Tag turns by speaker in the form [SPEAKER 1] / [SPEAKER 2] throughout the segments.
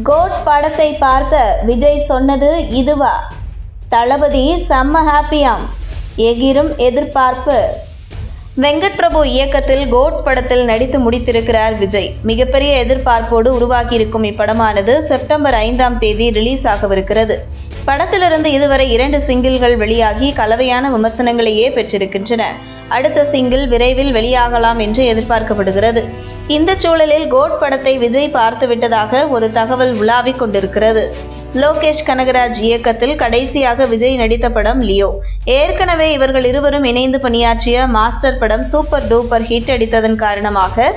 [SPEAKER 1] Code படத்தை பார்த்த விஜய் சொன்னது இதுவா? தளபதி செம்ம ஹாப்பியாம், எகிரும் எதிர்பார்ப்பு. வெங்கட் பிரபு இயக்கத்தில் கோட் படத்தில் நடித்து முடித்திருக்கிறார் விஜய். மிகப்பெரிய எதிர்பார்ப்போடு உருவாகியிருக்கும் இப்படமானது செப்டம்பர் 5ஆம் தேதி ரிலீஸ் ஆகவிருக்கிறது. படத்திலிருந்து இதுவரை 2 சிங்கிள்கள் வெளியாகி கலவையான விமர்சனங்களையே பெற்றிருக்கின்றன. அடுத்த சிங்கிள் விரைவில் வெளியாகலாம் என்று எதிர்பார்க்கப்படுகிறது. இந்த சூழலில் கோட் படத்தை விஜய் பார்த்துவிட்டதாக ஒரு தகவல் உலாவிக் கொண்டிருக்கிறது. லோகேஷ் கனகராஜ் இயக்கத்தில் கடைசியாக விஜய் நடித்த படம் லியோ. ஏற்கனவே இவர்கள் இருவரும் இணைந்து பணியாற்றிய மாஸ்டர் படம் சூப்பர் டூப்பர் ஹிட் அடித்ததன் காரணமாக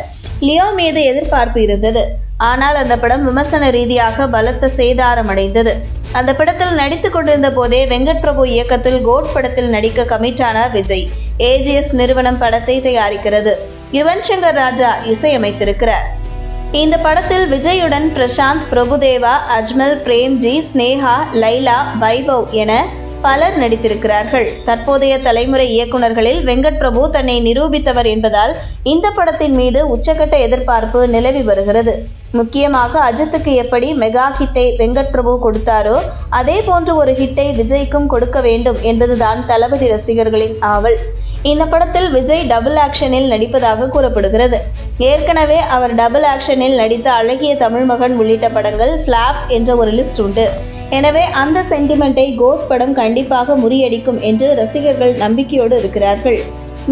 [SPEAKER 1] லியோ மீது எதிர்பார்ப்பு இருந்தது. ஆனால் அந்த படம் விமர்சன ரீதியாக பலத்த சேதாரம் அடைந்தது. அந்த படத்தில் நடித்துக் கொண்டிருந்த போதே வெங்கட் பிரபு இயக்கத்தில் கோட் படத்தில் நடிக்க கமிட்டானார் விஜய். ஏஜிஎஸ் நிறுவனம் படத்தை தயாரிக்கிறது. யுவன் சங்கர் ராஜா இசையமைத்திருக்கிறார். இந்த படத்தில் விஜயுடன் பிரசாந்த், பிரபுதேவா, அஜ்மல், பிரேம்ஜி, ஸ்னேகா, லைலா, வைபவ் என பலர் நடித்திருக்கிறார்கள். தற்போதைய தலைமுறை இயக்குநர்களில் வெங்கட் பிரபு தன்னை நிரூபித்தவர் என்பதால் இந்த படத்தின் மீது உச்சக்கட்ட எதிர்பார்ப்பு நிலவி வருகிறது. முக்கியமாக அஜித்துக்கு எப்படி மெகா ஹிட்டை வெங்கட் பிரபு கொடுத்தாரோ அதே போன்று ஒரு ஹிட்டை விஜய்க்கும் கொடுக்க வேண்டும் என்பதுதான் தளபதி ரசிகர்களின் ஆவல். இந்த படத்தில் விஜய் டபுள் ஆக்ஷனில் நடிப்பதாக கூறப்படுகிறது. ஏற்கனவே அவர் டபுள் ஆக்ஷனில் நடித்த அழகிய தமிழ் மகன் உள்ளிட்ட படங்கள் ஃபிளாப் என்ற ஒரு லிஸ்ட் உண்டு. எனவே அந்த சென்டிமெண்ட்டை கோட் படம் கண்டிப்பாக முறியடிக்கும் என்று ரசிகர்கள் நம்பிக்கையோடு இருக்கிறார்கள்.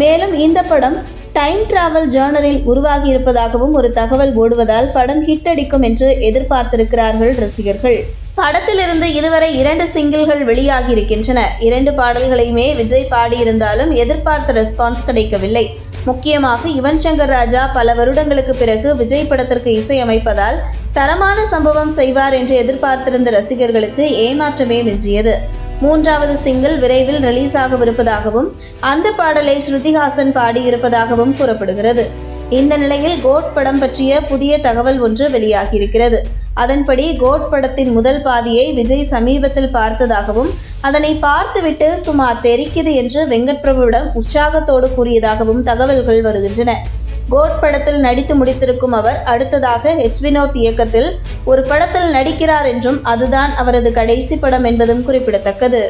[SPEAKER 1] மேலும் இந்த படம் டைம் டிராவல் ஜேர்னலில் உருவாகி இருப்பதாகவும் ஒரு தகவல் ஓடுவதால் படம் ஹிட் அடிக்கும் என்று எதிர்பார்த்திருக்கிறார்கள் ரசிகர்கள். படத்திலிருந்து இதுவரை 2 சிங்கிள்கள் வெளியாகி இருக்கின்றன. 2 பாடல்களையுமே விஜய் பாடியிருந்தாலும் எதிர்பார்த்த ரெஸ்பான்ஸ் கிடைக்கவில்லை. முக்கியமாக யுவன் சங்கர் ராஜா பல வருடங்களுக்கு பிறகு விஜய் படத்திற்கு இசையமைப்பதால் தரமான சம்பவம் செய்வார் என்று எதிர்பார்த்திருந்த ரசிகர்களுக்கு ஏமாற்றமே மிஞ்சியது. 3வது சிங்கிள் விரைவில் ரிலீஸ் ஆகவிருப்பதாகவும் அந்த பாடலை ஸ்ருதிஹாசன் பாடியிருப்பதாகவும் கூறப்படுகிறது. இந்த நிலையில் கோட் படம் பற்றிய புதிய தகவல் ஒன்று வெளியாகியிருக்கிறது. அதன்படி கோட் படத்தின் முதல் பாதியை விஜய் சமீபத்தில் பார்த்ததாகவும் அதனை பார்த்துவிட்டு சும்மா தெரிக்குது என்று வெங்கட் பிரபுவிடம் உற்சாகத்தோடு கூறியதாகவும் தகவல்கள் வருகின்றன. கோட் படத்தில் நடித்து முடித்திருக்கும் அவர் அடுத்ததாக வினோத் இயக்கத்தில் ஒரு படத்தில் நடிக்கிறார் என்றும் அதுதான் அவரது கடைசி படம் என்பதும் குறிப்பிடத்தக்கது.